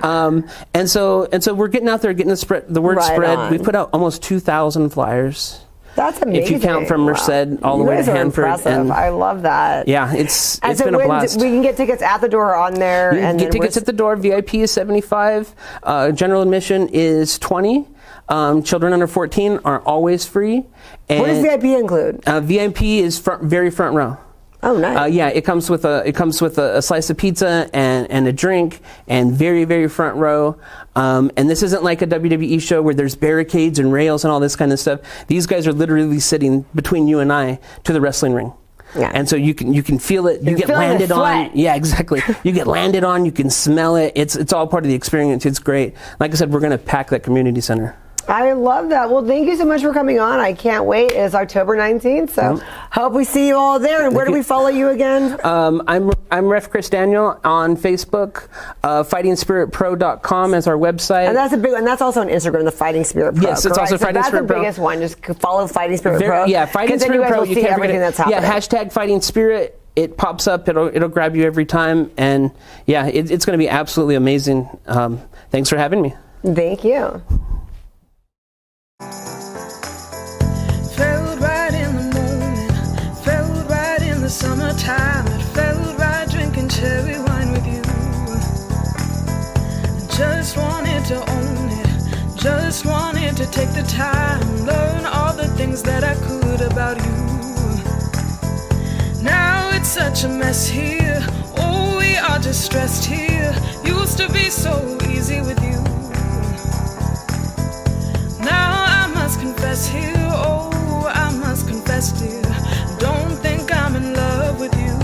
and so we're getting out there, getting the word spread. We put out almost 2,000 flyers. That's amazing. If you count from Merced all the way to Hanford. Impressive. I love that. Yeah, it's been a blast. We can get tickets at the door on there. You can get tickets at the door. VIP is $75. General admission is $20. Children under 14 are always free. And what does VIP include? VIP is very front row. Oh, nice. Yeah, it comes with a slice of pizza and a drink and very, very front row. And this isn't like a WWE show where there's barricades and rails and all this kind of stuff. These guys are literally sitting between you and I to the wrestling ring. Yeah. And so you can feel it. You get landed on. Yeah, exactly. You get landed on. You can smell it. It's all part of the experience. It's great. Like I said, we're going to pack that community center. I love that. Well, thank you so much for coming on. I can't wait. It's October 19th, so hope we see you all there. And where do we follow you again? I'm Ref Chris Daniel on Facebook. FightingSpiritPro.com is our website. And that's a big one. That's also on Instagram, the Fighting Spirit Pro. Yes, it's also Fighting Spirit Pro. That's the biggest one. Just follow Fighting Spirit Pro. Yeah, Fighting Spirit Pro. You see everything that's happening. Yeah, hashtag Fighting Spirit. It pops up. It'll grab you every time. And yeah, it's going to be absolutely amazing. Thanks for having me. Thank you. Felt right in the moment, felt right in the summertime. It felt right drinking cherry wine with you. Just wanted to own it, just wanted to take the time, learn all the things that I could about you. Now it's such a mess here, oh we are just stressed here. Used to be so easy with you. Now I must confess here, oh, I must confess, dear, don't think I'm in love with you.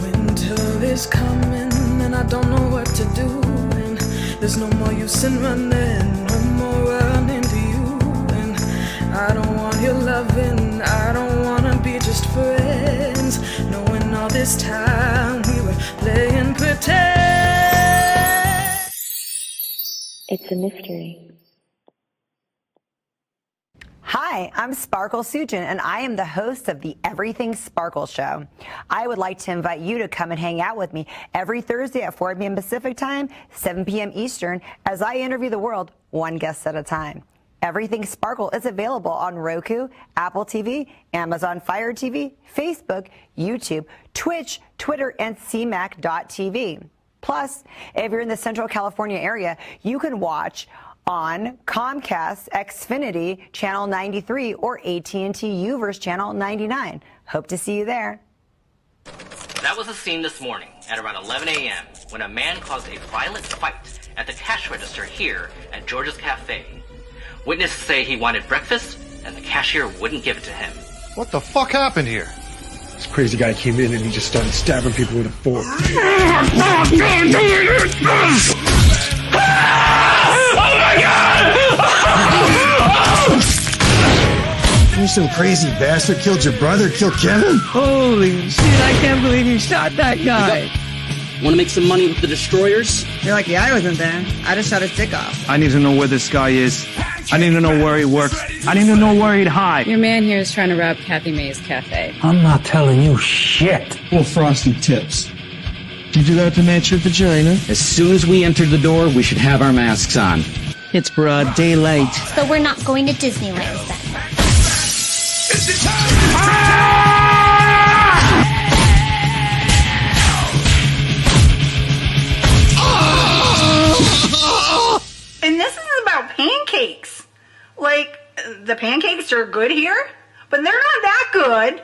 Winter is coming and I don't know what to do, and there's no more use in running, no more running to you. And I don't want your loving, I don't wanna be just friends, knowing all this time we were playing pretend. It's a mystery. Hi, I'm Sparkle Sujin, and I am the host of the Everything Sparkle Show. I would like to invite you to come and hang out with me every Thursday at 4 p.m. Pacific Time, 7 p.m. Eastern, as I interview the world one guest at a time. Everything Sparkle is available on Roku, Apple TV, Amazon Fire TV, Facebook, YouTube, Twitch, Twitter, and CMAC.tv. Plus, if you're in the Central California area, you can watch on Comcast Xfinity Channel 93 or AT&T Uverse Channel 99. Hope to see you there. That was the scene this morning at around 11 a.m. when a man caused a violent fight at the cash register here at George's Cafe. Witnesses say he wanted breakfast and the cashier wouldn't give it to him. What the fuck happened here? This crazy guy came in and he just started stabbing people with a fork. some crazy bastard killed your brother, killed Kevin? Holy shit, I can't believe you shot that guy. Want to make some money with the destroyers? You're lucky I wasn't there. I just shot his dick off. I need to know where this guy is. I need to know where he works. I need to know where he'd hide. Your man here is trying to rob Kathy May's cafe. I'm not telling you shit. Well, frosty tips. Did you do that to match your vagina? As soon as we entered the door, we should have our masks on. It's broad daylight. So we're not going to Disneyland then. It's the time! And this is about pancakes. Like, the pancakes are good here, but they're not that good.